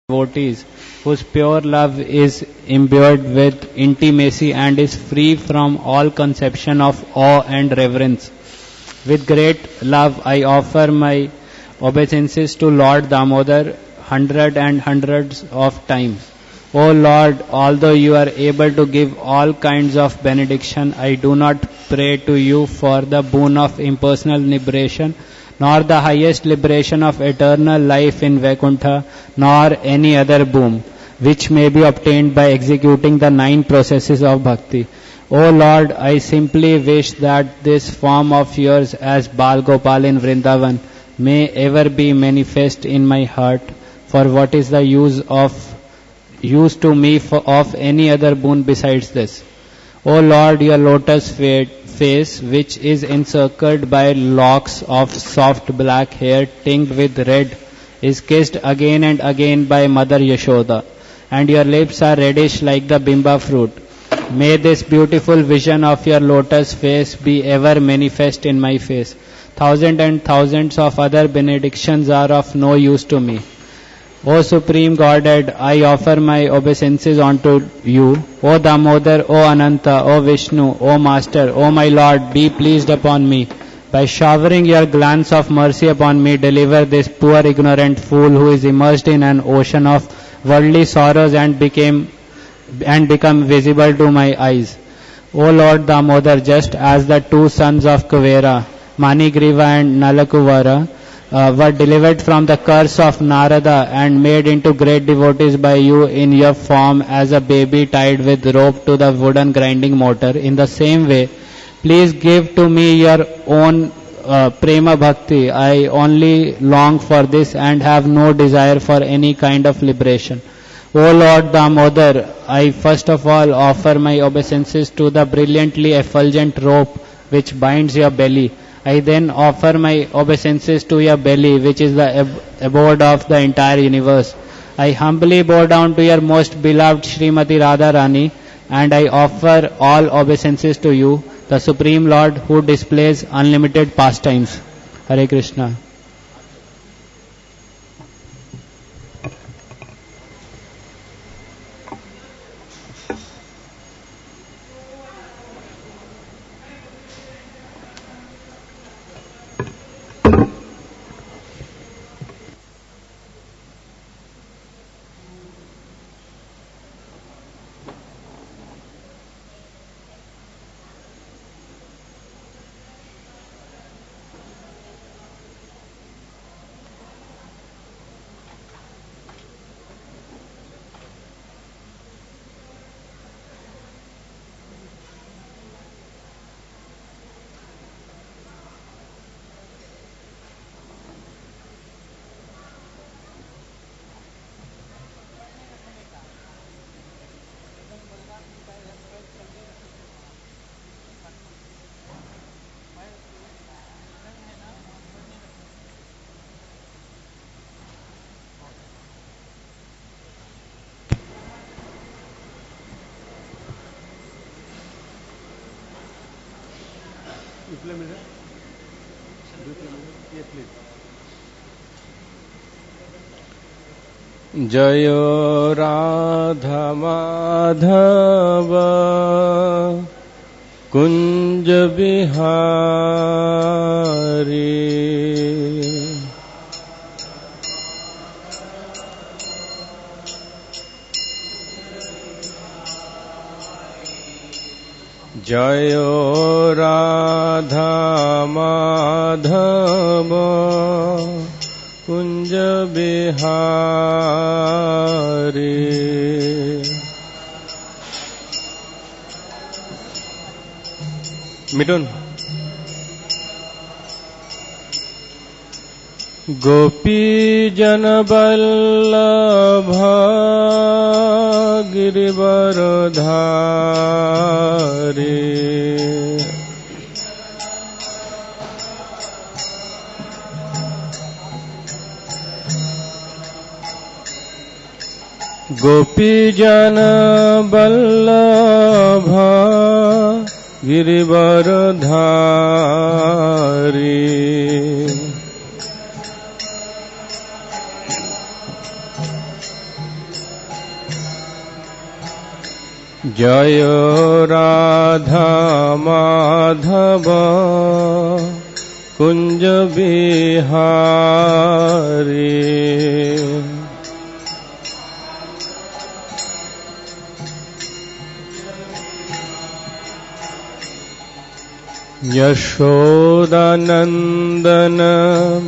devotees, whose pure love is imbued with intimacy and is free from all conception of awe and reverence. With great love, I offer my obeisances to Lord Damodar hundreds of times. O Lord, although you are able to give all kinds of benediction, I do not pray to you for the boon of impersonal liberation, nor the highest liberation of eternal life in Vaikuntha, nor any other boon, which may be obtained by executing the 9 processes of bhakti. O Lord, I simply wish that this form of yours as Bal Gopal in Vrindavan may ever be manifest in my heart, for what is the use to me of any other boon besides this? O Lord, your lotus face, which is encircled by locks of soft black hair tinged with red, is kissed again and again by Mother Yashoda, and your lips are reddish like the bimba fruit. May this beautiful vision of your lotus face be ever manifest in my face. Thousands and thousands of other benedictions are of no use to me. O Supreme Godhead, I offer my obeisances unto you. O Damodar, O Ananta, O Vishnu, O Master, O my Lord, be pleased upon me. By showering your glance of mercy upon me, deliver this poor ignorant fool who is immersed in an ocean of worldly sorrows and become visible to my eyes. O Lord Damodar, just as the 2 sons of Kuvera, Manigriva and Nalakuvara, were delivered from the curse of Narada and made into great devotees by you in your form as a baby tied with rope to the wooden grinding mortar. In the same way, please give to me your own prema bhakti. I only long for this and have no desire for any kind of liberation. O Lord Damodar, I first of all offer my obeisances to the brilliantly effulgent rope which binds your belly. I then offer my obeisances to your belly, which is the abode of the entire universe. I humbly bow down to your most beloved Srimati Radharani, and I offer all obeisances to you, the Supreme Lord who displays unlimited pastimes. Hare Krishna. जय राधा माधव कुंज बिहारी जय राधा माधव कुंज बिहारी मिटुन गोपी जन वल्लभ गिरिवरधारी गोपी जन वल्लभ गिरिवरधारी जय राधा माधव कुंज बिहारी। यशोदानंदन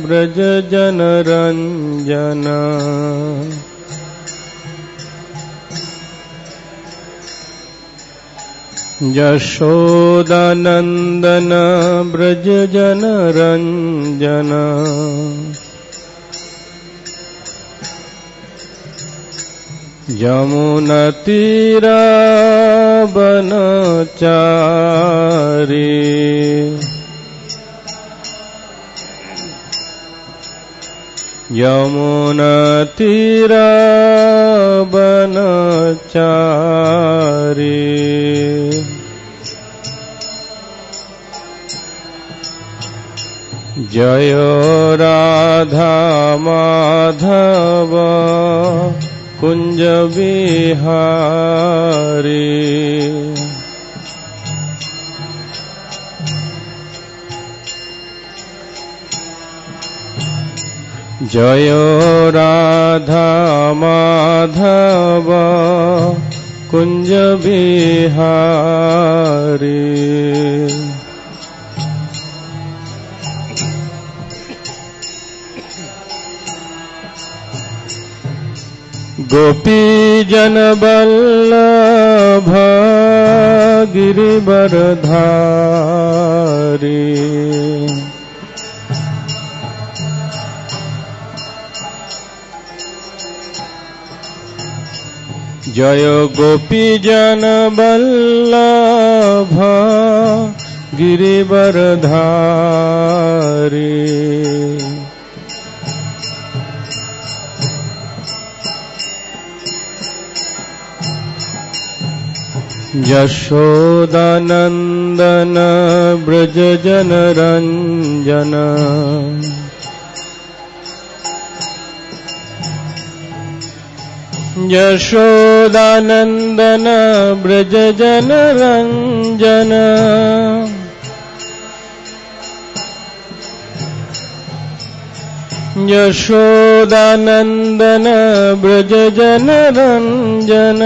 ब्रज जन रंजन। यशोदानंदन ब्रज जन रंजन। यमुना तीरा बनचारी। यमुना तीरा बनचारी। जय राधा माधव कुंज बिहारी। जय राधा माधव कुंज बिहारी। गोपी जन बल्लभ गिरिवरधारी। जय गोपी जन बल्लभ गिरिवरधारी। यशोदानंदन ब्रज जन रंजन। यशोदानंदन ब्रज जन रंजन। यशोदानंदन ब्रज जन रंजन।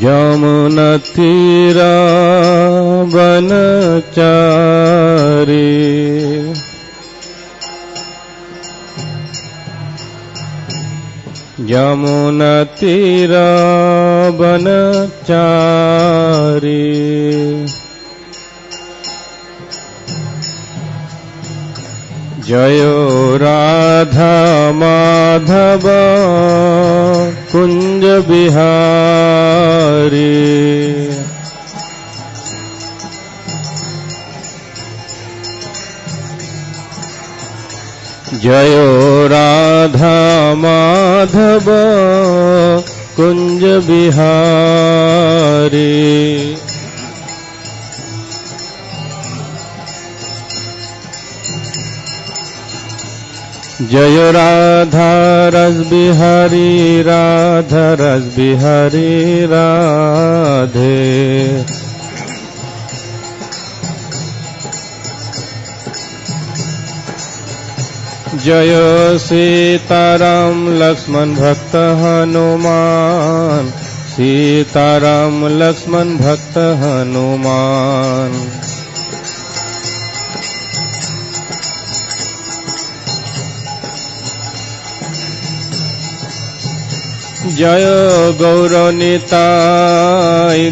यमुना तीरा बनचारी। यमुना तीरा बनचारी। जय राधा माधव कुंज बिहारी। जय राधा माधव कुंज बिहारी। जय राधा रस बिहारी राधा रस बिहारी राधे। जय सीताराम लक्ष्मण भक्त हनुमान। सीताराम लक्ष्मण भक्त हनुमान। जय गौरनिताय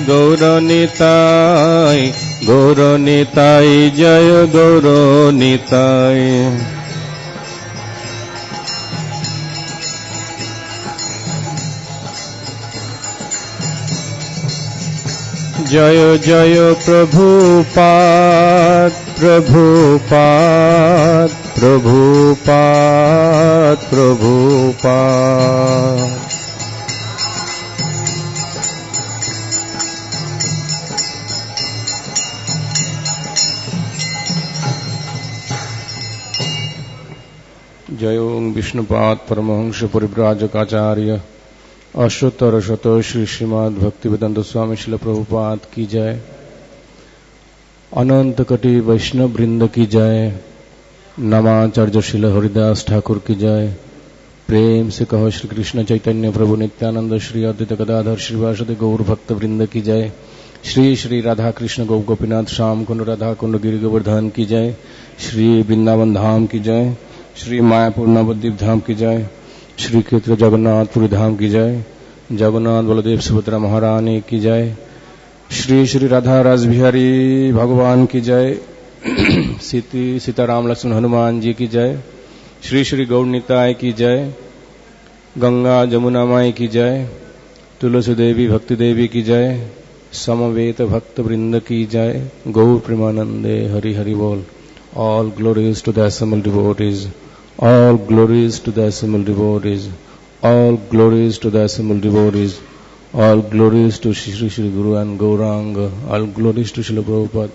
गौरनिताय गौरनिताय जय गौरनिताय। जय जय प्रभुपाद प्रभुपाद प्रभुपाद प्रभुपाद। जयो विष्णुपाद परमहंस परिव्राजकाचार्य अशोत्तर शत श्री श्रीमद् भक्तिवेदांत स्वामी श्रील प्रभुपाद की जय। अनंत कोटि वैष्णव वृंद की जय। नमाचार्य श्रील हरिदास ठाकुर की जय। प्रेम से कहो श्री कृष्ण चैतन्य प्रभु नित्यानंद श्री अद्वैत गदाधर श्रीवासदि गौर भक्त वृंद की जय। श्री श्री राधा कृष्ण गौ गोपीनाथ श्याम कुंड राधा कुंड गिरि गोवर्धन की जय। श्री वृंदावन धाम की जय। श्री मायापुर नवद्वीप धाम की जय। श्री क्षेत्र जगन्नाथपुरी धाम की जय। जगन्नाथ बलदेव सुभद्रा महारानी की जय। श्री श्री राधा रासबिहारी भगवान की जय। सीताराम लक्ष्मण हनुमान जी की जय। श्री श्री गौर निताय की जय। गंगा जमुना माई की जय। तुलसी देवी भक्ति देवी की जय। समवेत भक्त वृंद की जय। गौर प्रेमानंदे हरि हरि बोल। All glories to the assembled devotees. All glories to the assembled devotees. All glories to the assembled devotees. All glories to Shri Shri Guru and Gauranga. All glories to Srila Prabhupada.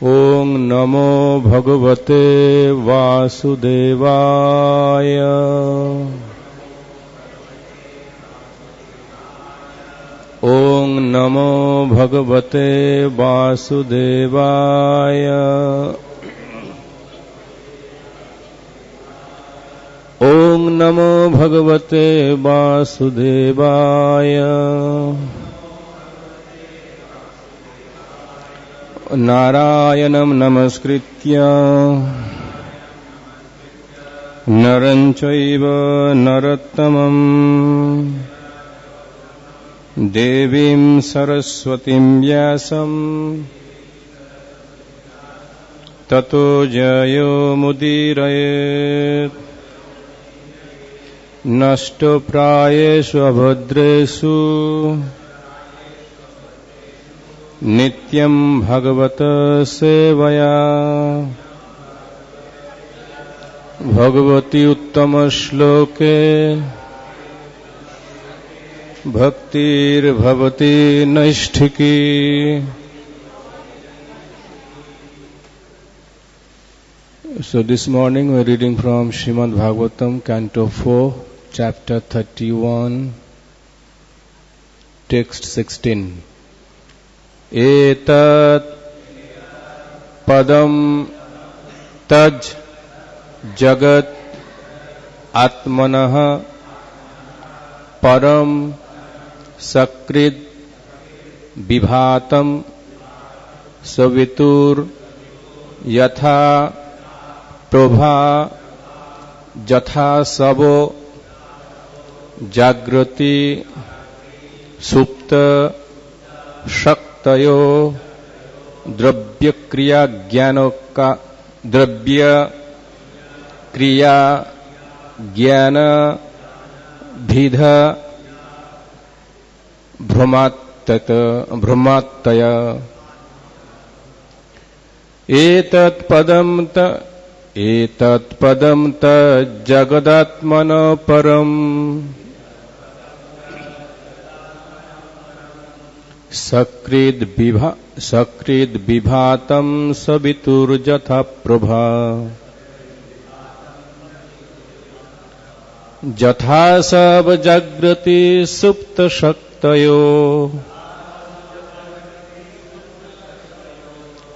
Om Namo Bhagavate Vasudevaya. Om Namo Bhagavate Vasudevaya. Om Namo Bhagavate Vasudevaya. Narayanam namaskritya Naram chaiva narottamam Devim Saraswatim Vyasam Tato Jayo Mudirayet Nashto Prayeshu Abhadresu Nityam Bhagavata Sevaya Bhagavati Uttama Shloke Bhaktir Bhavati Naisthiki. So this morning we are reading from Srimad Bhagavatam, Canto 4, Chapter 31, Text 16. Etat padam taj jagat atmanah param Sakrid Vibhatam Savitur Yatha Prabha Jatha Savo Jagrati Supta Shaktayo Drabya Kriya Gyanoka Drabya Kriya Gyana Bhidha Brahmataya Etat padam ta jagadatmana param Sakrid Vibhatam Savitur Jatha Prabha Jatha Sab Jagrati Supta Shaktayo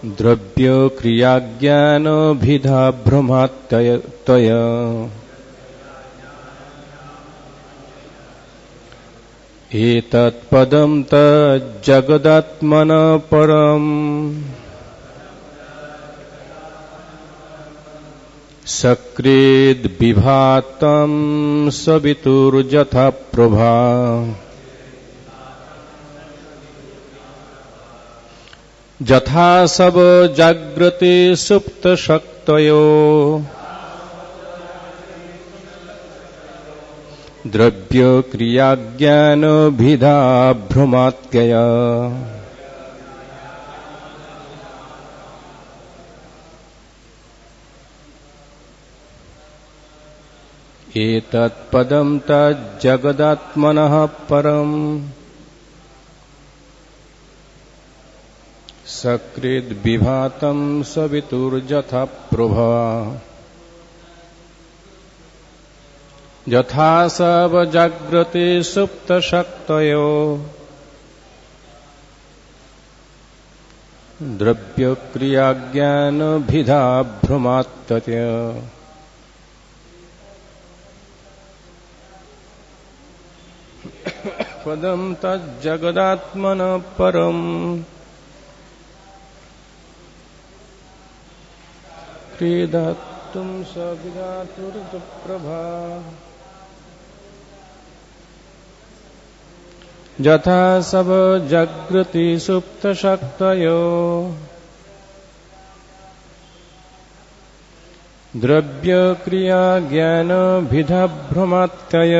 Drabya Kriya Gyana Bhidha Brahmataya Etat padam ta jagadatmana param Sakrid Vibhatam Savitur Jatha Prabha Jatha Sab Jagrati Supta Shaktayo Drabya Kriya Gyana Bhidha Brahmatya Etat padam ta jagadatmanah param सकृद् विभातं सवितुर्यथा Prabha यथा सवजाग्रते सुप्तशक्तयो द्रव्यक्रियाज्ञानभिधा भ्रमात्तत्य पदं तज्जगदात्मनः परम् क्रीडातुं सविदातुर्प्रभा यथा सब जागृति सुप्तशक्तयो द्रव्यक्रिया ज्ञानभिधा भ्रमात्तय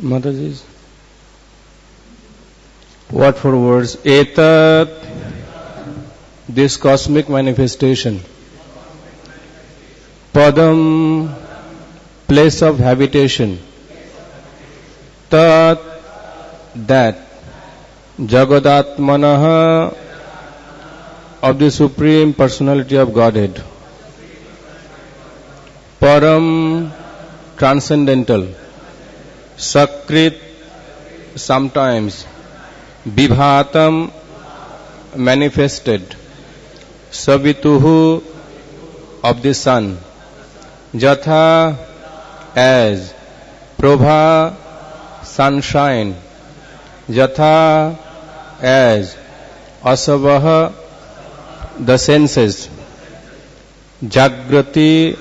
Mataji, what for words? Etat, this cosmic manifestation. Padam, place of habitation. Tat, that. Jagatmanah, of the Supreme Personality of Godhead. Param, transcendental. Sakrit, sometimes. Vibhatam, manifested. Savituhu, of the sun. Jatha, as. Prabha, sunshine. Jatha, as. Asavaha, the senses. Jagrati,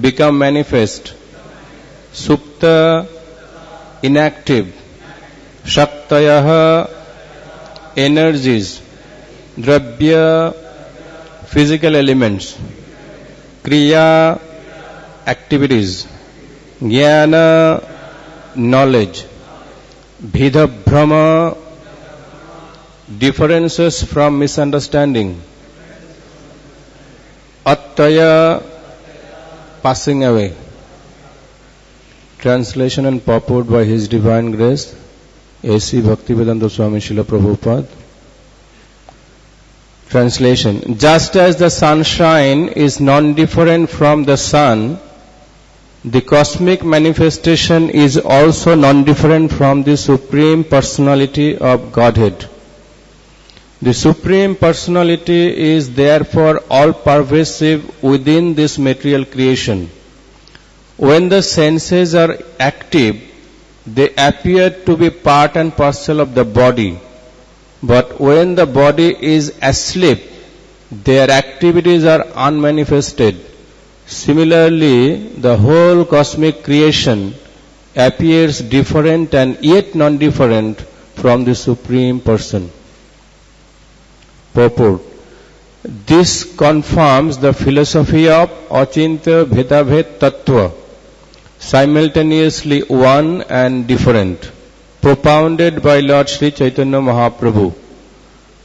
become manifest. Supta, inactive. Shaktayah, energies. Dravya, physical elements. Kriya, activities. Jnana, knowledge. Bhidabhrama, differences from misunderstanding. Attaya, passing away. Translation and purport by His Divine Grace, A.C. Bhaktivedanta Swami Srila Prabhupada. Translation. Just as the sunshine is non-different from the sun, the cosmic manifestation is also non-different from the Supreme Personality of Godhead. The Supreme Personality is therefore all-pervasive within this material creation. When the senses are active, they appear to be part and parcel of the body. But when the body is asleep, their activities are unmanifested. Similarly, the whole cosmic creation appears different and yet non-different from the Supreme Person. Purport. This confirms the philosophy of Achintya Bhedabhed Tattva, simultaneously one and different, propounded by Lord Sri Chaitanya Mahaprabhu.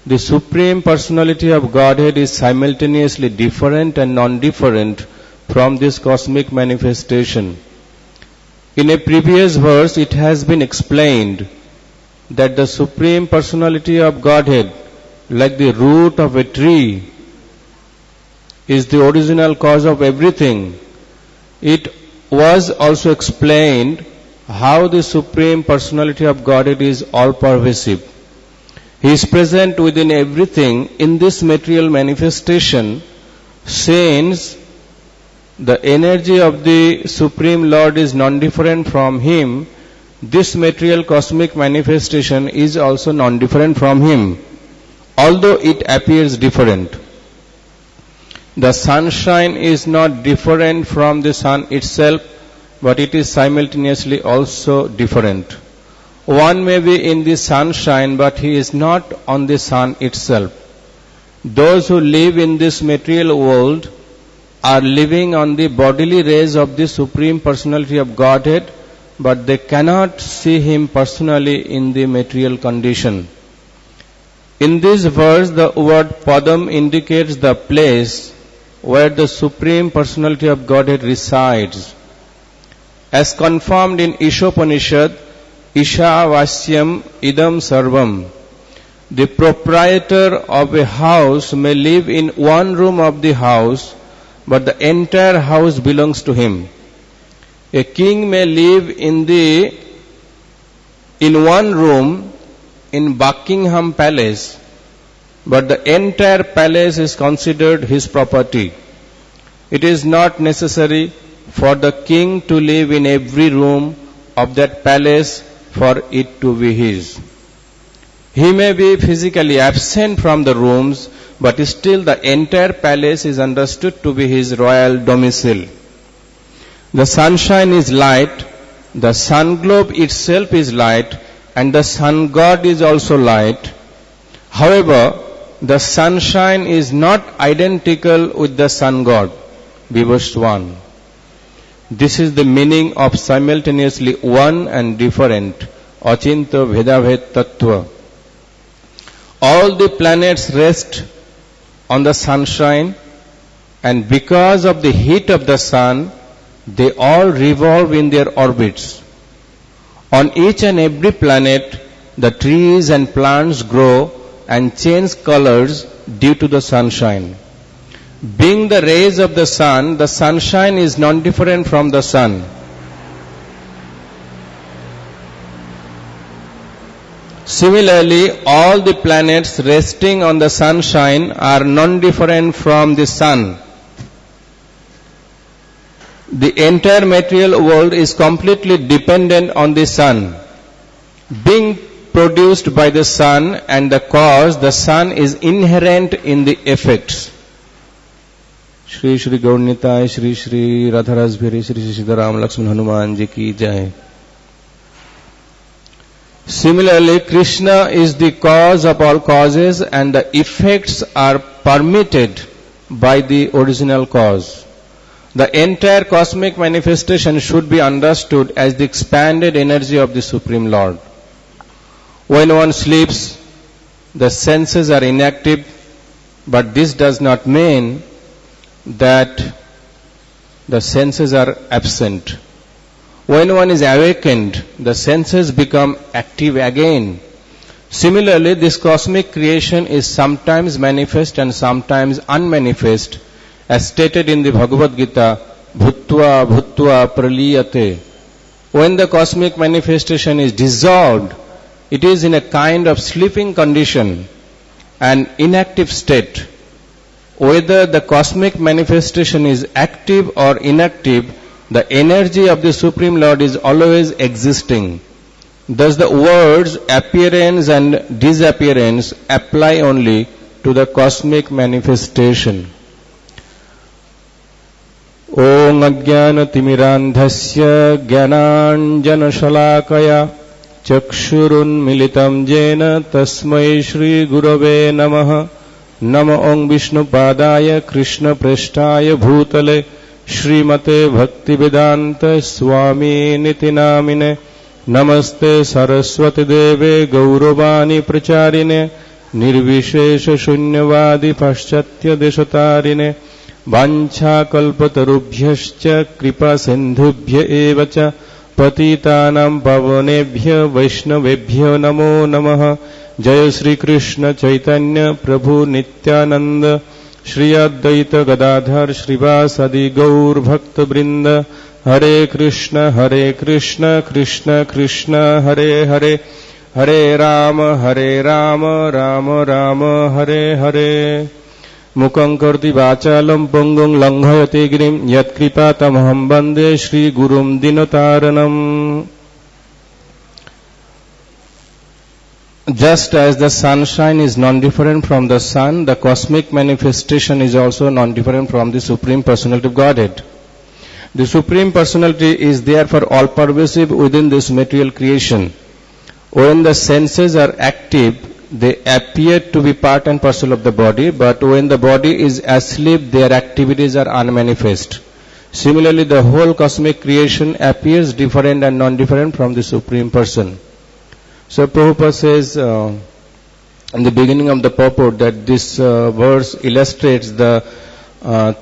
The Supreme Personality of Godhead is simultaneously different and non-different from this cosmic manifestation. In a previous verse, it has been explained that the Supreme Personality of Godhead, like the root of a tree, is the original cause of everything. It was also explained how the Supreme Personality of Godhead is all-pervasive. He is present within everything in this material manifestation, since the energy of the Supreme Lord is non-different from Him. This material cosmic manifestation is also non-different from Him, although it appears different. The sunshine is not different from the sun itself, but it is simultaneously also different. One may be in the sunshine, but he is not on the sun itself. Those who live in this material world are living on the bodily rays of the Supreme Personality of Godhead, but they cannot see Him personally in the material condition. In this verse, the word Padam indicates the place where the Supreme Personality of Godhead resides. As confirmed in Ishopanishad, Isha Vasyam Idam Sarvam. The proprietor of a house may live in one room of the house, but the entire house belongs to him. A king may live in one room in Buckingham Palace, but the entire palace is considered his property. It is not necessary for the king to live in every room of that palace for it to be his. He may be physically absent from the rooms, but still the entire palace is understood to be his royal domicile. The sunshine is light, the sun globe itself is light, and the sun god is also light. However, the sunshine is not identical with the sun god. Verse 1. This is the meaning of simultaneously one and different, Achintya Bhedabhed Tattva. All the planets rest on the sunshine, and because of the heat of the sun, they all revolve in their orbits. On each and every planet, the trees and plants grow and change colors due to the sunshine. Being the rays of the sunshine is non-different from the sun. Similarly, all the planets resting on the sunshine are non-different from the sun. The entire material world is completely dependent on the sun. Being produced by the sun and the cause, the sun is inherent in the effects. Shri Shri Gaurnitai, Shri Shri Radharasbhiri, Shri Shri Siddharam Lakshman Hanuman Ji ki jai. Similarly, Krishna is the cause of all causes, and the effects are permitted by the original cause. The entire cosmic manifestation should be understood as the expanded energy of the Supreme Lord. When one sleeps, the senses are inactive, but this does not mean that the senses are absent. When one is awakened, the senses become active again. Similarly, this cosmic creation is sometimes manifest and sometimes unmanifest, as stated in the Bhagavad Gita, Bhutva Bhutva Praliyate. When the cosmic manifestation is dissolved, it is in a kind of sleeping condition. an inactive state. Whether the cosmic manifestation is active or inactive, the energy of the Supreme Lord is always existing. Thus the words appearance and disappearance apply only to the cosmic manifestation. Om Ajnanatimirandhasya Jnananjanashalakaya Chakshurunmilitam Jena Tasmai Shri Gurave Namaha. Namo Om Vishnupadaya Krishna Preshtaya Bhutale Srimate Bhaktivedanta Swami Niti Namine. Namaste Saraswati Deve Gauravani Pracharine Nirvishesha Shunyavadi Paschatya Deshatarine Vancha Kalpatarubhyascha Kripa Sindhubhya Evacha Patitanam Pavanebhya Vaishnavebhya Namo Namaha. Jaya Sri Krishna Chaitanya Prabhu Nityananda Shri Advaita Gadadhar Shrivasadi Gaur Bhakta Brinda. Hare Krishna Krishna Krishna Hare Hare Hare Rama Rama Rama Hare Hare. Mukhaṁ karoti vācālam pangum langhayate girim yat kripatamaham bande Shri Gurum Dinotaranam. Just as the sunshine is non-different from the sun, the cosmic manifestation is also non-different from the Supreme Personality of Godhead. The Supreme Personality is therefore all-pervasive within this material creation. When the senses are active, they appear to be part and parcel of the body, but when the body is asleep, their activities are unmanifest. Similarly, the whole cosmic creation appears different and non-different from the Supreme Person. So Prabhupada says in the beginning of the purport that this verse illustrates the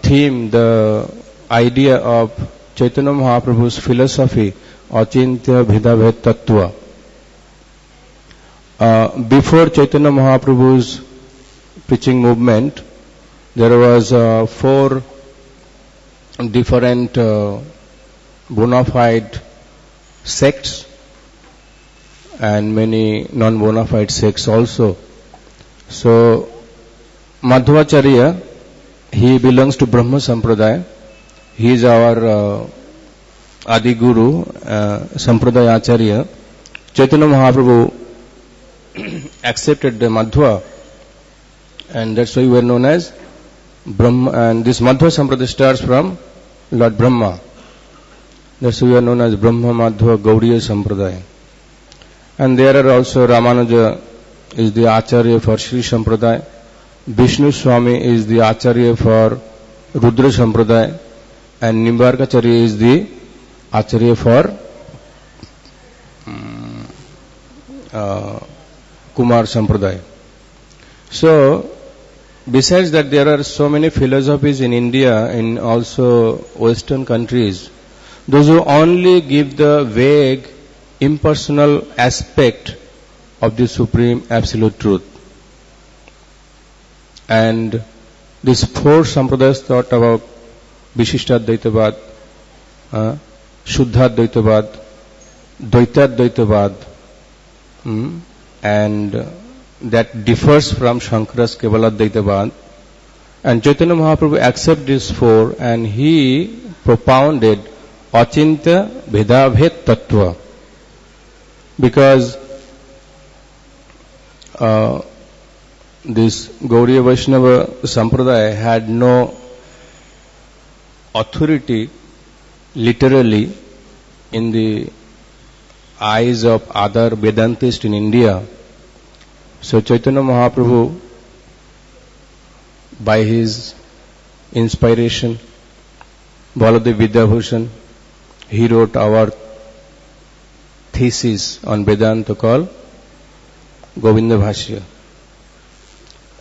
theme, the idea of Chaitanya Mahaprabhu's philosophy, Achintya Bhedabhed Tattva. Before Chaitanya Mahaprabhu's preaching movement, there was 4 different bona fide sects and many non-bona fide sects also. So Madhvacharya, he belongs to Brahma Sampradaya. He is our Adi Guru, Sampradaya Acharya. Chaitanya Mahaprabhu accepted the Madhva, and that's why we are known as Brahma. And this Madhva Sampradaya starts from Lord Brahma. That's why we are known as Brahma Madhva Gaudiya Sampradaya. And there are also Ramanuja is the Acharya for Sri Sampradaya. Vishnu Swami is the Acharya for Rudra Sampradaya. And Nimbarkacharya is the Acharya for Kumar Sampradaya. So, besides that, there are so many philosophies in India and also Western countries. Those who only give the vague, impersonal aspect of the Supreme Absolute Truth. And these 4 Sampradayas thought about Vishishta-Dvaitavad, Shuddha-Dvaitavad, Dvaita-Dvaitavad, and that differs from Shankara's Kevala-Dvaitavad. And Chaitanya Mahaprabhu accepted these 4 and he propounded Achintya Bhedabhed Tattva. Because this Gaudiya Vaishnava Sampradaya had no authority literally in the eyes of other Vedantists in India. So Chaitanya Mahaprabhu, by his inspiration, Baladev Vidyabhushan, he wrote our thesis on Vedanta called Govinda Bhashya.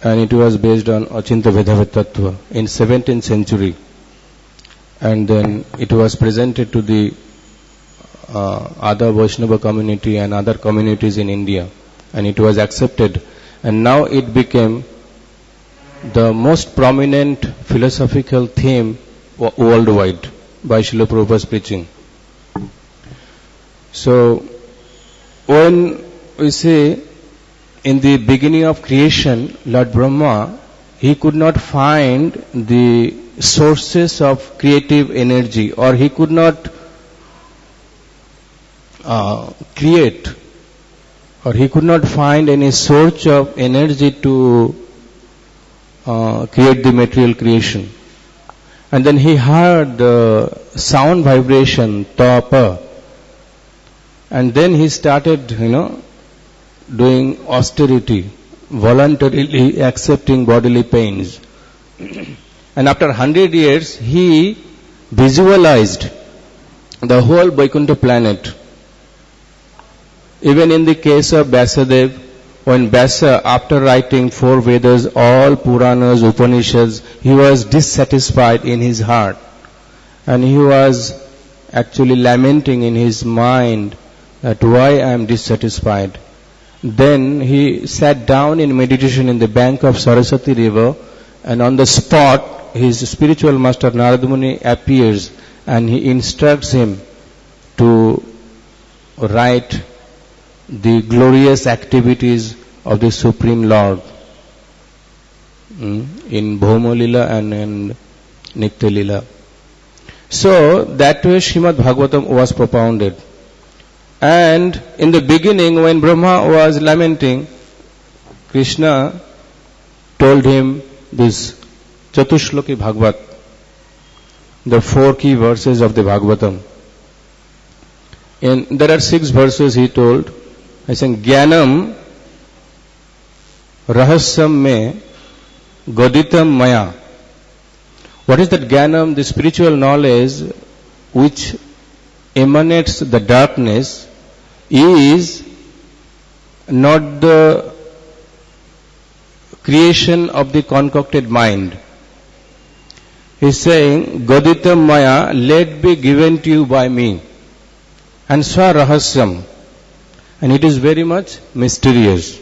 And it was based on Achintya Bhedabhed Tattva in 17th century. And then it was presented to the other Vaishnava community and other communities in India. And it was accepted. And now it became the most prominent philosophical theme worldwide by Srila Prabhupada's preaching. So, when we say in the beginning of creation, Lord Brahma, he could not find the sources of creative energy, or he could not create, or he could not find any source of energy to create the material creation. And then he heard the sound vibration, tapa, and then he started, doing austerity, voluntarily accepting bodily pains. And after 100 years, he visualized the whole Vaikuntha planet. Even in the case of Vyasadeva, when Vyasa, after writing 4 Vedas, all Puranas, Upanishads, he was dissatisfied in his heart. And he was actually lamenting in his mind that why I am dissatisfied. Then he sat down in meditation in the bank of Saraswati river, and on the spot his spiritual master Narada Muni appears and he instructs him to write the glorious activities of the Supreme Lord in Bhoma Lila and in Nitya Lila. So that way Srimad Bhagavatam was propounded. And in the beginning, when Brahma was lamenting, Krishna told him this Chatushloki Bhagavat, the 4 key verses of the Bhagavatam. And there are 6 verses he told. I said, Jnanam Rahasyam me Goditam Maya. What is that Jnanam? The spiritual knowledge which emanates the darkness is not the creation of the concocted mind. He is saying, Goditam Maya, let be given to you by me. And Swa Rahasyam. And it is very much mysterious.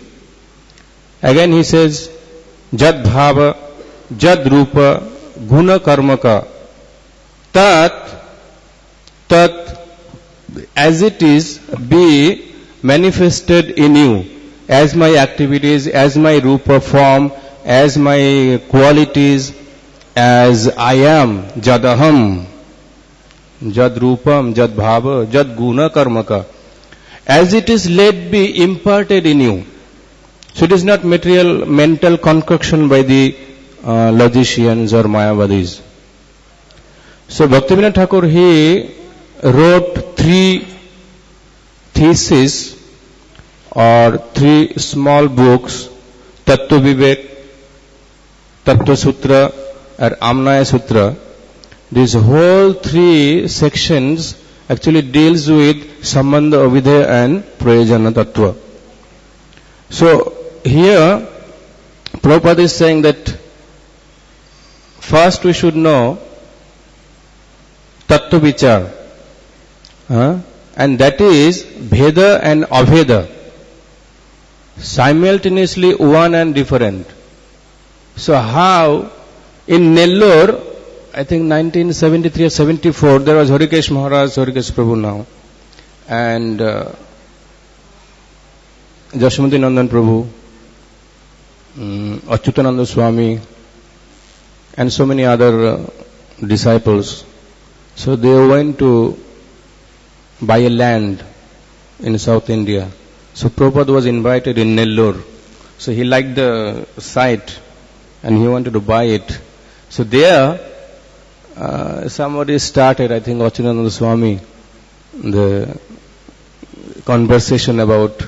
Again he says, Jad Bhava, Jad Rupa, Guna Karmaka, Tat, as it is, be manifested in you, as my activities, as my Rupa form, as my qualities, as I am, Jadaham, Jad Rupam, Jad Bhava, Jad Guna Karmaka. As it is, let be imparted in you. So it is not material, mental concoction by the logicians or Mayavadis. So Bhaktivinoda Thakur, he wrote 3 theses or 3 small books, Tattva Vivek, Tattva Sutra or Amnaya Sutra. These whole 3 sections actually deals with Sambandha, Avidya and Prayojana Tattva. So here Prabhupada is saying that first we should know Tattva Vichar, and that is Bheda and Abheda, simultaneously one and different. So how in Nellore, I think 1973 or 74, there was Harikesh Maharaj, Harikesh Prabhu now, and Jasmati Nandan Prabhu, Achyutananda Swami, and so many other disciples. So they went to buy a land in South India. So Prabhupada was invited in Nellore. So he liked the site and he wanted to buy it. So there, somebody started, I think Achyutananda Swami, the conversation about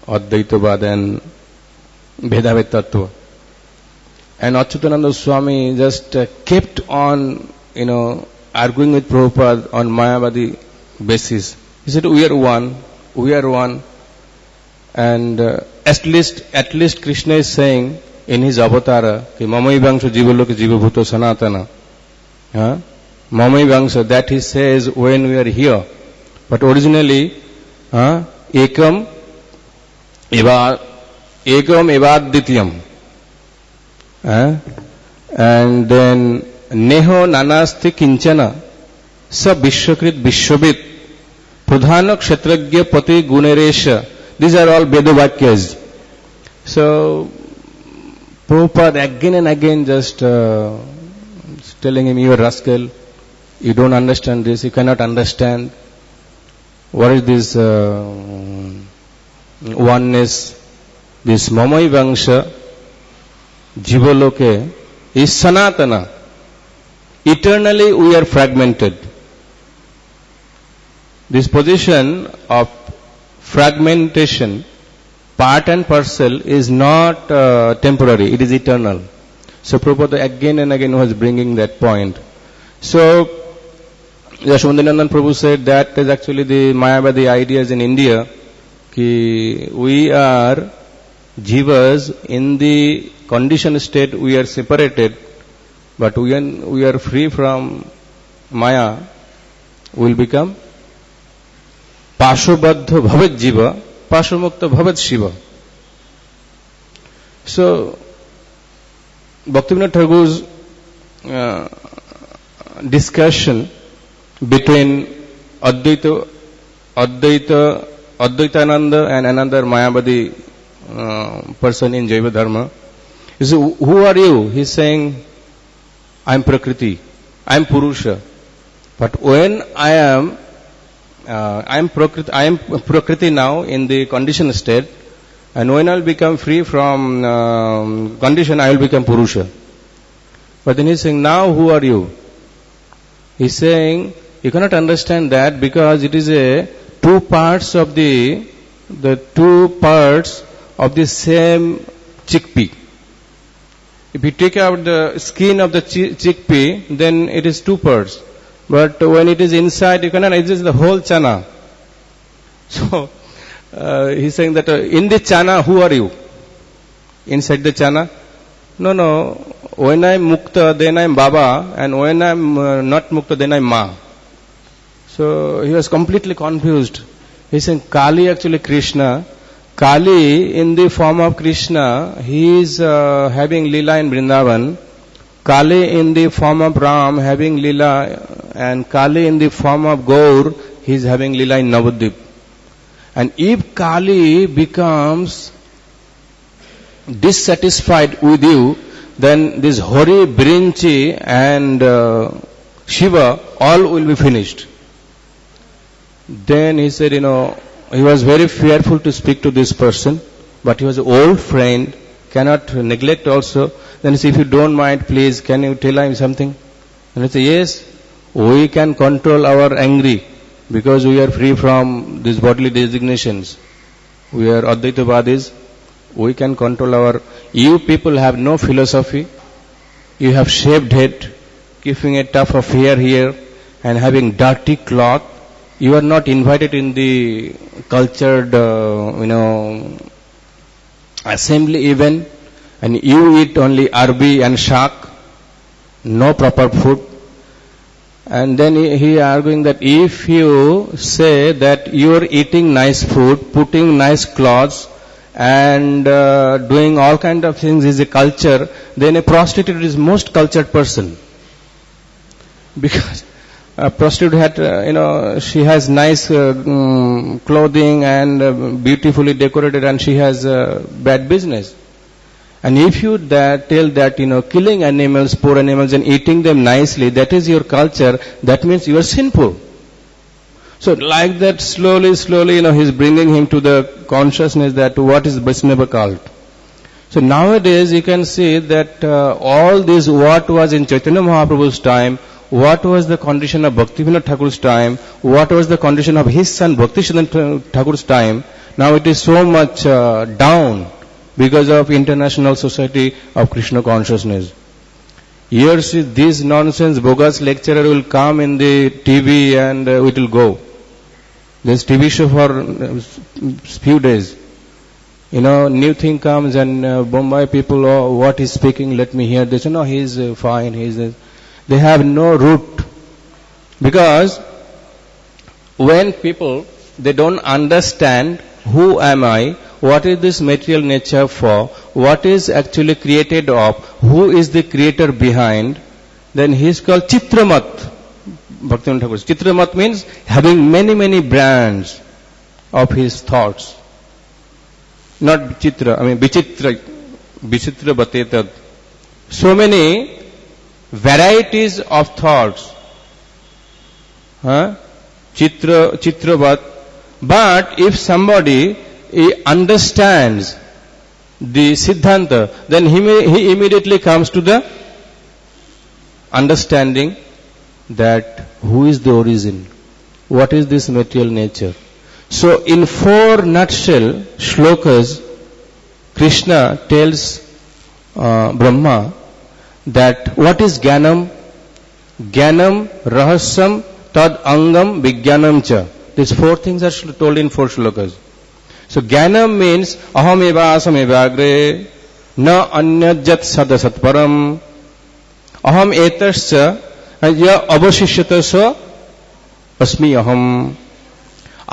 Advaitavad and Bhedabhed Tattva. And Achyutananda Swami just kept on, arguing with Prabhupada on Mayavadi basis. He said, we are one. And at least Krishna is saying in his avatara, Mamaivangsha Jivaloka Jivabhuto Sanatana. Mamaivangsha, that he says when we are here. But originally, Ekam Evadityam. And then Neho Nanasti Kinchana Sa Vishwakrit Vishwabit Pradhana Kshatragya Pati Guneresha. These are all Vedavakyas. So Prabhupada again and again just telling him, you are rascal, you don't understand this, you cannot understand. What is this oneness? This Mamai Vangsha, Jivaloke, is Sanatana. Eternally we are fragmented. This position of fragmentation, part and parcel, is not temporary, it is eternal. So Prabhupada again and again was bringing that point. So Yashovardhanananda Prabhu said that is actually the Mayavadi ideas in India, ki we are jivas in the conditioned state, we are separated, but when we are free from Maya, we will become Pashobadha Bhavat Jiva, Pashomukta Bhavat Shiva. So, Bhaktivinoda Thakur's discussion between Advaitananda and another Mayavadi person in Jaiva Dharma. He said, who are you? He is saying, I am Prakriti, I am Purusha. But when I am Prakriti now in the conditioned state, and when I will become free from condition, I will become Purusha. But then he is saying, now who are you? He is saying, you cannot understand that because it is two parts of the same chickpea. If you take out the skin of the chickpea, then it is two parts. But when it is inside, you cannot, it is the whole chana. So, he's saying that in the chana, who are you? Inside the chana? No. When I am mukta, then I am Baba, and when I am not mukta, then I am Ma. So, he was completely confused. He's saying Kali actually Krishna. Kali in the form of Krishna, he is having Leela in Vrindavan. Kali in the form of Ram having Leela, and Kali in the form of Gaur, he is having Leela in Navadvip. And if Kali becomes dissatisfied with you, then this Hori, Brinchi and Shiva all will be finished. Then he said, he was very fearful to speak to this person, but he was an old friend, cannot neglect also. Then he said, if you don't mind, please, can you tell him something? And he said, yes, we can control our anger because we are free from these bodily designations. We are Advaitavadis. We can control our... You people have no philosophy. You have shaved head, keeping a tuft of hair here, and having dirty cloth. You are not invited in the cultured, assembly even, and you eat only arbi and shak, no proper food. And then he arguing that if you say that you are eating nice food, putting nice clothes, and doing all kind of things is a culture, then a prostitute is most cultured person. Because a prostitute had, she has nice clothing and beautifully decorated, and she has bad business. And if you tell that, killing animals, poor animals, and eating them nicely, that is your culture, that means you are sinful. So like that, slowly, he's bringing him to the consciousness that what is Vaishnava cult. So nowadays you can see that all this, what was in Chaitanya Mahaprabhu's time, what was the condition of Bhaktivinoda Thakur's time, what was the condition of his son Bhaktisiddhanta Thakur's time, now it is so much down because of International Society of Krishna Consciousness. Years this nonsense bogus lecturer will come in the TV and it will go. This TV show for few days. New thing comes and Bombay people, oh, what he's speaking, let me hear this. No, he's fine, they have no root. Because when people, they don't understand who am I, what is this material nature for, what is actually created of, who is the creator behind, then he is called Chitramat. Bhaktivinoda Thakur. Chitramat means having many brands of his thoughts. not Vichitra, I mean Vichitra Batetad. So many varieties of thoughts. Chitravat. But if somebody understands the Siddhanta, then he immediately comes to the understanding that who is the origin, what is this material nature. So in 4 nutshell shlokas, Krishna tells Brahma that what is Jnanam? Jnanam, Rahasyam, Tad Angam, Vijnanam cha. These 4 things are told in 4 shlokas. So Jnanam means aham eva asam evagre na anyajat sadasat param aham etascha ya avashishyata sa asmi aham.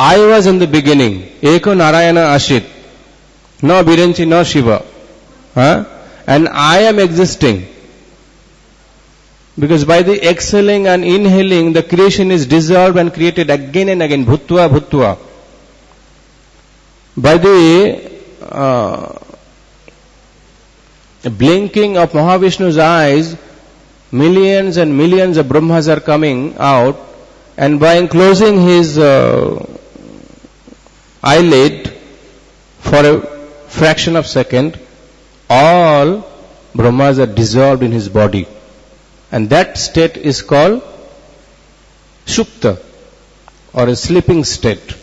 I was in the beginning, eko narayana ashit, no biranchi, no Shiva, and I am existing. Because by the exhaling and inhaling, the creation is dissolved and created again and again, bhutva bhutva. By the blinking of Mahavishnu's eyes, millions and millions of Brahmas are coming out, and by closing his eyelid for a fraction of a second, all Brahmas are dissolved in his body. And that state is called Shupta, or a sleeping state.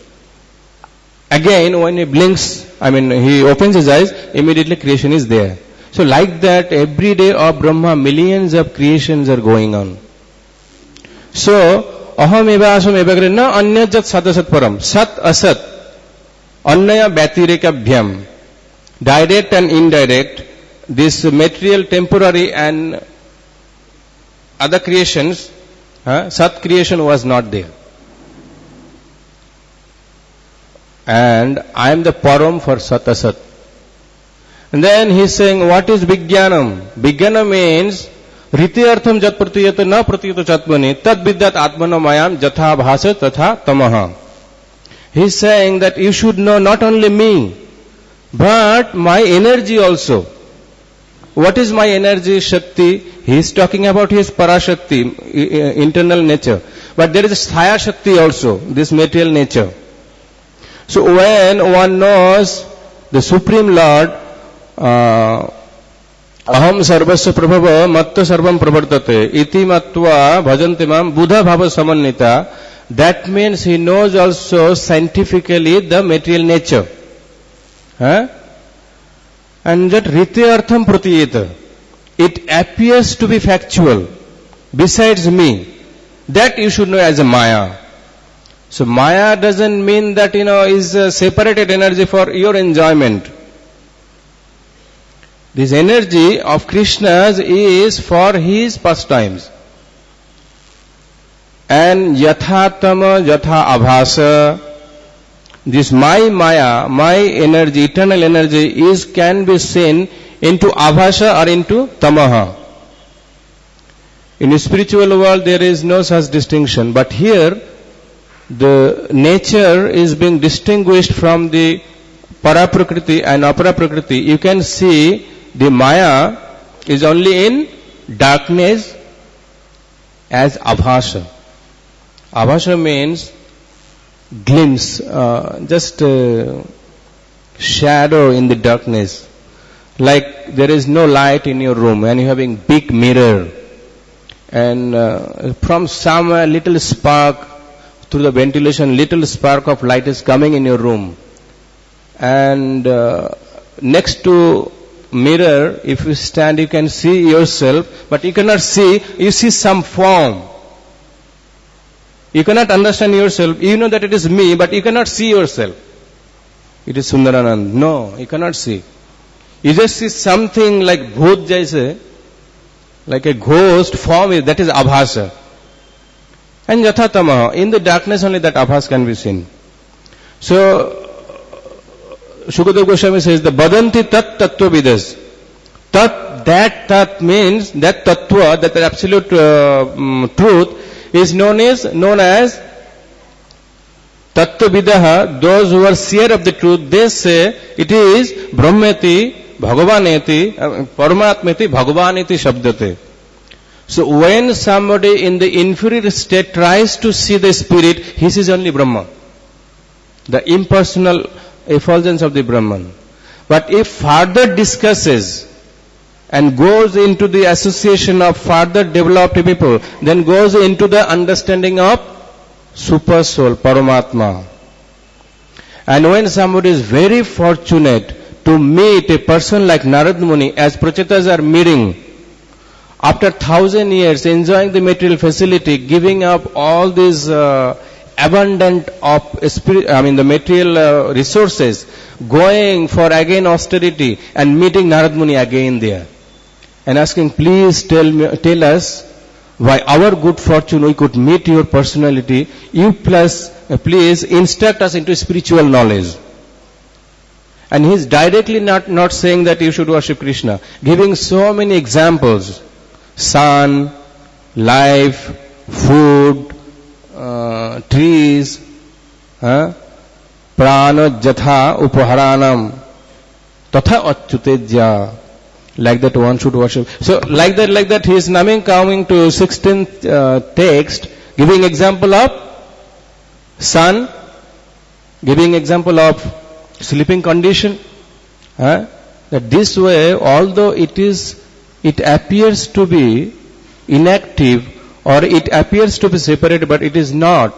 Again, when he blinks, he opens his eyes, immediately creation is there. So like that, every day of Brahma, millions of creations are going on. So, aham eva asam evagre na anyajat sadasat param. Sat asat. Annaya bhyatirikabhyam. Direct and indirect, this material, temporary and other creations, Sat creation was not there. And I am the param for Sat Asat. And then he is saying, what is Vijnanam? Vijnana means, Riti artham jat pratiyata na pratiyata chatmani, tad vidyat atmana mayam jatha bhasa tatha tamaha. He is saying that you should know not only me, but my energy also. What is my energy, Shakti? He is talking about his Parashakti, internal nature. But there is Sthaya Shakti also, this material nature. So when one knows the Supreme Lord, aham sarvasya prabhava matta sarvam pravartate iti matva bhajanti mam buddha bhava samannita, that means he knows also scientifically the material nature. And that riti artham pratiyeta, it appears to be factual besides me, that you should know as a maya. So maya doesn't mean that is a separated energy for your enjoyment. This energy of Krishna's is for his pastimes. And yathatama yatha abhasa, this my maya, my energy, eternal energy can be seen into abhasa or into tamaha. In the spiritual world there is no such distinction, but here the nature is being distinguished from the paraprakriti and aparaprakriti. You can see the maya is only in darkness as abhasa. Abhasa means glimpse, just shadow in the darkness. Like there is no light in your room and you are having big mirror, and from somewhere little spark through the ventilation, little spark of light is coming in your room, and next to mirror, if you stand, you can see yourself, but you cannot see, you see some form. You cannot understand yourself. You know that it is me, but you cannot see yourself. It is Sundaranand. No, you cannot see. You just see something like bhoot jaise, like a ghost form, that is abhasa. And yathatamaha, in the darkness only that abhas can be seen. So, Shukadeva Goswami says, the badanti tat tattva vidas. That means, that tattva, that absolute truth, is known as Tattvavidah, those who are seer of the truth, they say it is Brahmeti, Bhagavaneti, Paramatmeti, Bhagavaneti Shabdate. So when somebody in the inferior state tries to see the spirit, he sees only Brahma, the impersonal effulgence of the Brahman. But if further discusses and goes into the association of further developed people, then goes into the understanding of super soul, Paramatma. And when somebody is very fortunate to meet a person like Narad Muni, as Prachetas are meeting, after 1,000 years enjoying the material facility, giving up all these abundant of the material resources, going for again austerity and meeting Narad Muni again there and asking, please tell us by our good fortune we could meet your personality, you please instruct us into spiritual knowledge. And he is directly not saying that you should worship Krishna, giving so many examples: sun, life, food, trees, prana jatha upaharanam tatha achyutejya. Like that one should worship. So like that he is coming to 16th text, giving example of sun, giving example of sleeping condition. That this way, although it appears to be inactive or it appears to be separated, but it is not.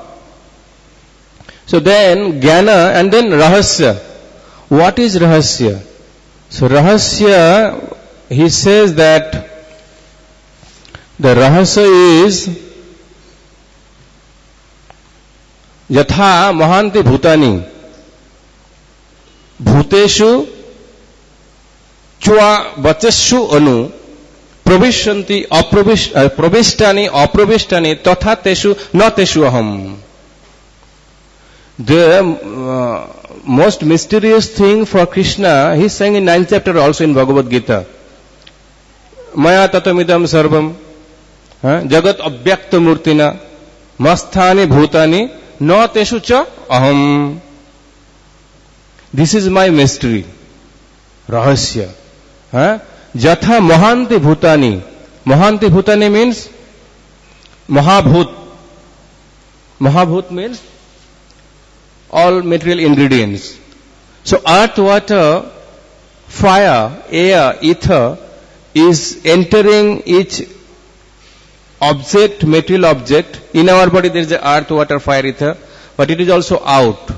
So then Jnana and then Rahasya. What is Rahasya? So Rahasya, he says that the Rahasya is Yatha Mahanti Bhutani Bhuteshu Chua Vachashu Anu Pravishyanti Pravishtani Apravishtani Tatha Teshu Na Teshu Aham. The most mysterious thing for Krishna, he is saying in 9th chapter also in Bhagavad Gita. Maya tatamidam sarvam jagat abhyakta murtina masthani bhutani na teshu cha aham. This is my mystery, rahasya. Jatha mohanti bhutani. Mohanti bhutani means mahabhut. Mahabhut means all material ingredients. So earth, water, fire, air, ether is entering each object, material object. In our body there is the earth, water, fire, ether, but it is also out.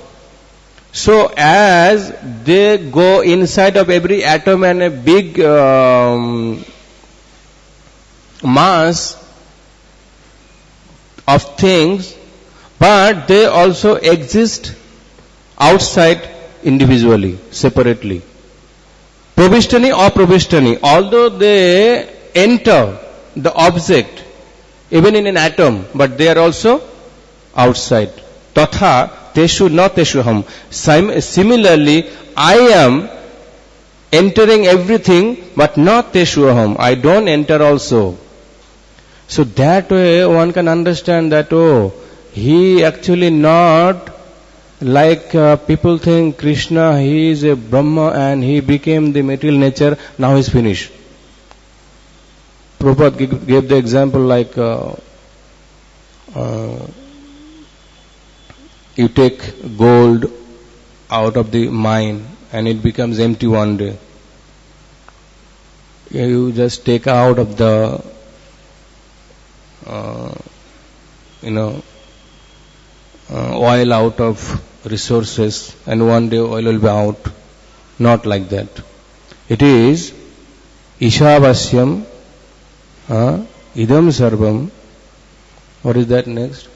So as they go inside of every atom and a big mass of things, but they also exist outside individually, separately. Pravishtani or pravishtani, although they enter the object, even in an atom, but they are also outside. Tatha teshu na teshuham. Similarly, I am entering everything, but not teshuham. I don't enter also. So that way one can understand that, he actually not like people think Krishna, he is a Brahma and he became the material nature, now he is finished. Prabhupada gave the example like you take gold out of the mine and it becomes empty one day. You just take out of the oil out of resources and one day oil will be out. Not like that. It is Ishavasyam Idam Sarvam. What is that next?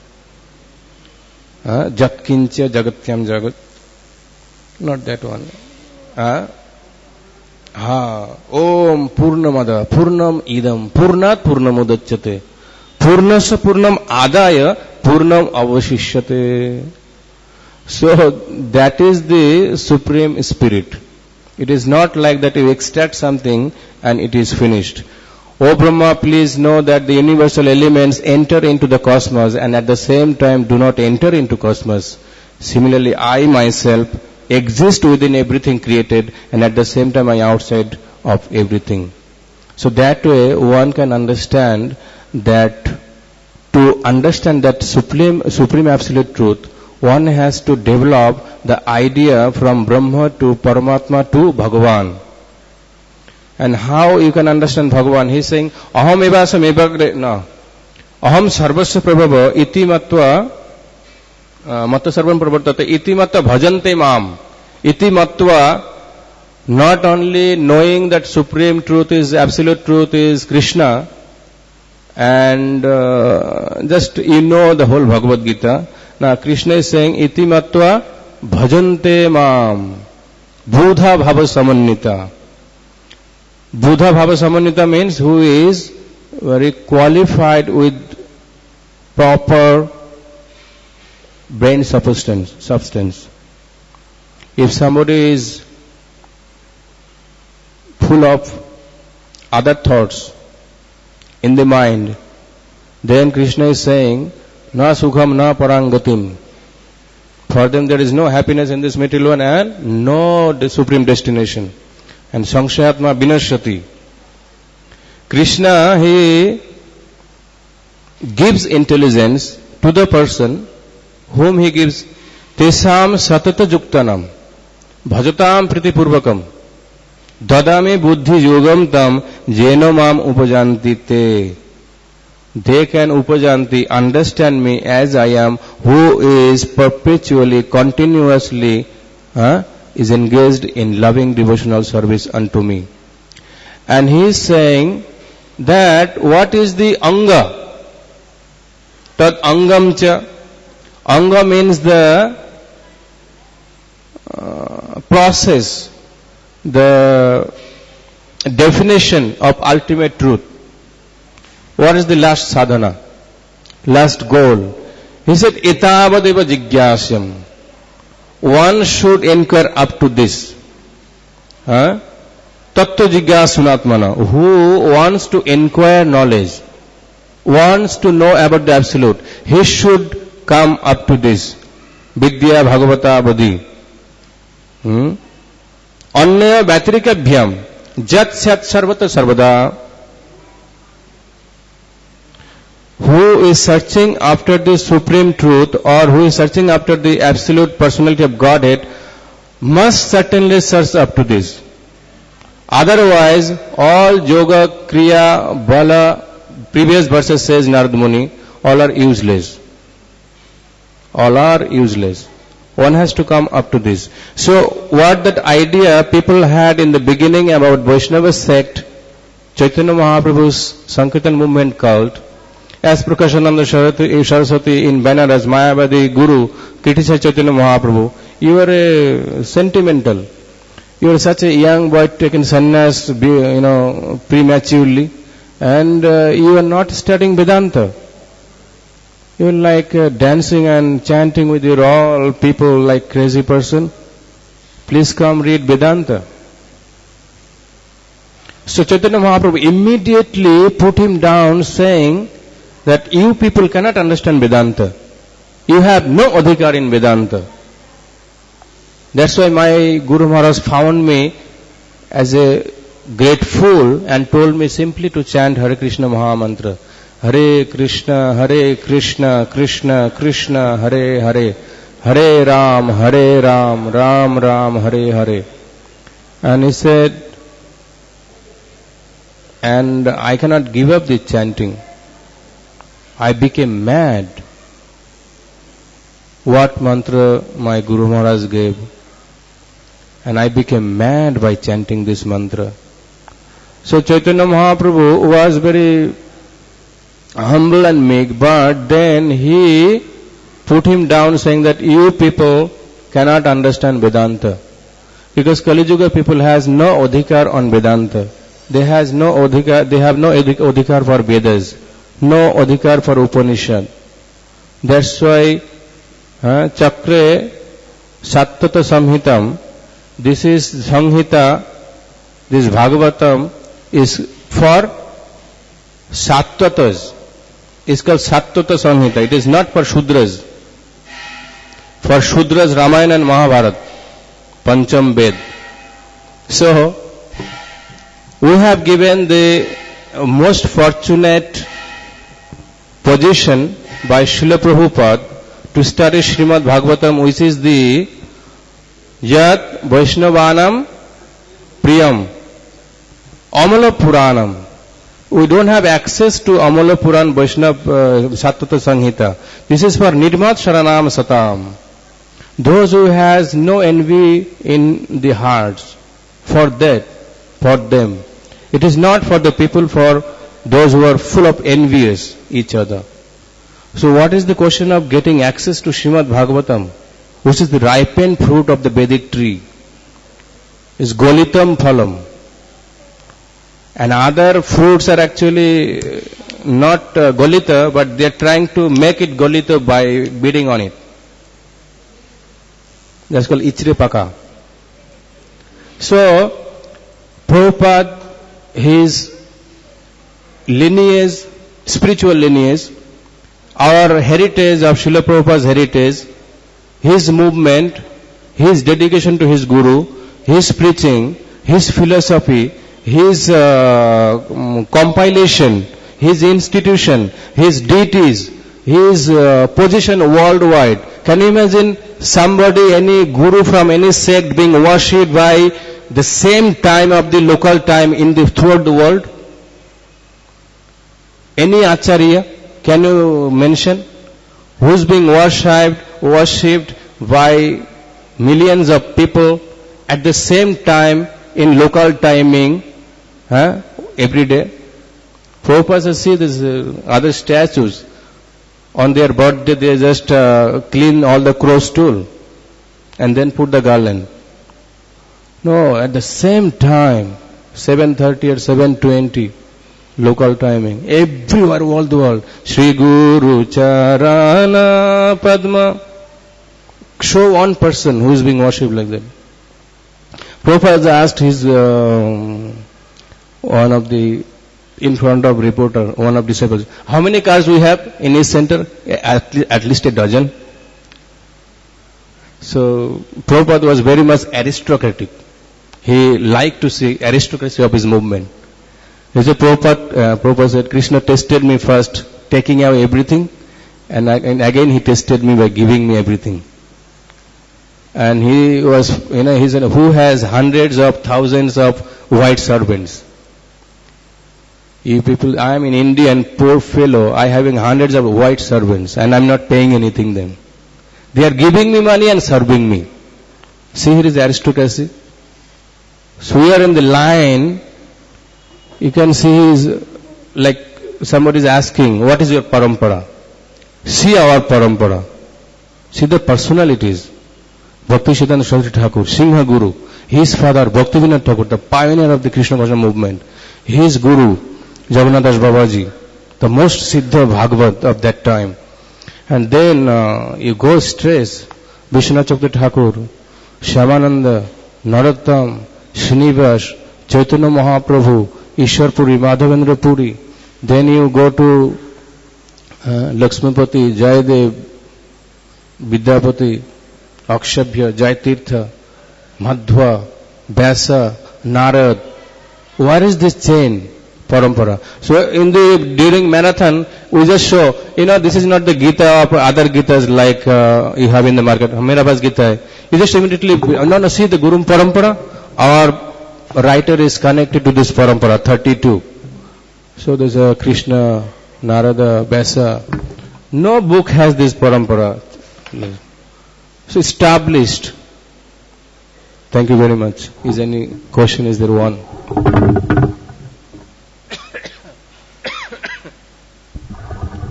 Jatkincha Jagatyam Jagat. Not that one. Om Purnamada Purnam Idam Purnat Purnamudachyate Purnasya Purnam Adaya Purnam Avashishyate. So that is the Supreme Spirit. It is not like that you extract something and it is finished. O Brahma, please know that the universal elements enter into the cosmos and at the same time do not enter into cosmos. Similarly, I myself exist within everything created, and at the same time I am outside of everything. So that way one can understand that to understand that supreme absolute truth, one has to develop the idea from Brahma to Paramatma to Bhagavan. And how you can understand Bhagavan? He is saying, Aham evasam evagre, no. Aham sarvasya prabhava iti matva, matta sarvam pravartate, iti matta bhajante mam. Iti matva, not only knowing that supreme truth is, absolute truth is Krishna, and just you know the whole Bhagavad Gita. Now Krishna is saying, iti matva bhajante mam. Buddha bhava samannita. Buddha bhava samannita means who is very qualified with proper brain substance. If somebody is full of other thoughts in the mind, then Krishna is saying, na sukham na parangatim. For them there is no happiness in this material one and no supreme destination. And Sankshayatma Vinashati. Krishna, he gives intelligence to the person whom he gives tesam satata juktanam bhajatam pritipurvakam dadami buddhi yogam tam jeno mam upajanti te. They can upajanti, understand me as I am, who is perpetually, continuously is engaged in loving devotional service unto me. And he is saying that what is the anga? Tad angam cha. Anga means the process, the definition of ultimate truth. What is the last sadhana? Last goal? He said, etavadeva jigyasyam. One should inquire up to this. Tattva jigyasunatmana. Who wants to inquire knowledge, wants to know about the absolute, he should come up to this. Vidya bhagavata bodhi. Annaya vyatirikabhyam jat sat sarvata sarvada. Who is searching after the supreme truth or who is searching after the absolute personality of Godhead must certainly search up to this. Otherwise, all yoga, kriya, bala, previous verses says Narad Muni, all are useless. All are useless. One has to come up to this. So, what that idea people had in the beginning about Vaishnava sect, Chaitanya Mahaprabhu's Sankirtan movement cult, as Prakashananda Saraswati in Banaras, Mayavadi Guru, criticized Chaitanya Mahaprabhu, you are a sentimental. You are such a young boy taken sannyas, prematurely, and you are not studying Vedanta. You are like dancing and chanting with your all people like crazy person. Please come read Vedanta. So Chaitanya Mahaprabhu immediately put him down saying that you people cannot understand Vedanta. You have no adhikar in Vedanta. That's why my Guru Maharaj found me as a great fool and told me simply to chant Hare Krishna Mahamantra. Hare Krishna, Krishna Krishna, Hare Hare, Hare Ram, Ram Ram, Hare Hare. And he said, and I cannot give up the chanting. I became mad. What mantra my Guru Maharaj gave. And I became mad by chanting this mantra. So Chaitanya Mahaprabhu was very humble and meek, but then he put him down saying that you people cannot understand Vedanta. Because Kali Yuga people has no adhikar on Vedanta. They have no adhikar for Vedas. No adhikar for Upanishad. That's why Chakre Sattata Samhitam, this is Samhita, this Bhagavatam is for Sattvatas. It's called Sattva Samhita. It is not for Shudras. for Shudras, Ramayana and Mahabharata, Pancham Ved. So, we have given the most fortunate position by Srila Prabhupada to study Srimad Bhagavatam, which is the Yat Vaishnavanam Priyam, Amala Puranam. We don't have access to Amala Puran Vaishnav Sattva Sanghita. This is for Nirmat Sharanam Satam. Those who has no envy in the hearts, for them. It is not for the people, for those who are full of envious each other. So what is the question of getting access to Srimad Bhagavatam, which is the ripened fruit of the Vedic tree? Is Golitam Phalam. And other fruits are actually not Golita, but they are trying to make it Golita by bidding on it. That's called Ichre Paka. So, Prabhupada, his lineage, spiritual lineage, our heritage of Srila Prabhupada's heritage, his movement, his dedication to his Guru, his preaching, his philosophy, his compilation, his institution, his deities, his position worldwide. Can you imagine somebody, any guru from any sect being worshipped by the same time of the local time throughout the world? Any acharya, can you mention? Who's being worshipped by millions of people at the same time in local timing, every day? Prabhupada see these other statues. On their birthday, they just clean all the crow stool and then put the garland. No, at the same time, 7:30 or 7:20, local timing, everywhere, all the world, Shri Guru Charana Padma. Show one person who is being worshipped like that. Prabhupada asked his one of the in front of reporter, one of disciples, how many cars we have in his center? At least a dozen. So Prabhupada was very much aristocratic. He liked to see aristocracy of his movement. He said, Prabhupada said, Krishna tested me first, taking away everything, and again he tested me by giving me everything. And he was, he said, who has hundreds of thousands of white servants? You people, I am in India and poor fellow, I having hundreds of white servants and I am not paying anything them. They are giving me money and serving me. See, here is aristocracy. So we are in the line, you can see is like somebody is asking, what is your parampara? See our parampara. See the personalities. Bhakti Siddhanta Saraswati Thakur, Singha Guru, his father Bhaktivinoda Thakur, the pioneer of the Krishna Consciousness movement, his Guru Jagannath Das Babaji, the most Siddha Bhagavad of that time. And then you go straight, Vishwanath Chakravarti Thakur, Shyamananda, Narottam, Srinivas, Chaitanya Mahaprabhu, Ishwar Puri, Madhavendra Puri. Then you go to Lakshmipati, Jayadev, Vidyapati, Akshabhya, Jayatirtha, Madhva, Vyasa, Narad. Where is this chain? Parampara. So during marathon, we just show, this is not the Gita of other Gitas like you have in the market. Mera paas Gita hai. You just immediately, see the Guru Parampara. Our writer is connected to this Parampara, 32. So there's a Krishna, Narada, Vyasa. No book has this Parampara. So established. Thank you very much. Is any question? Is there one?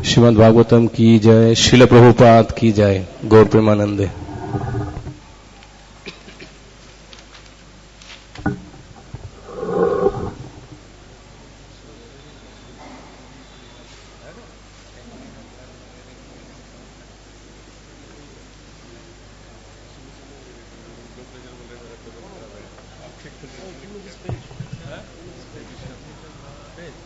Shrimad Bhagavatam की जय, श्रील प्रभुपाद की जय, गौर प्रेमानंदे।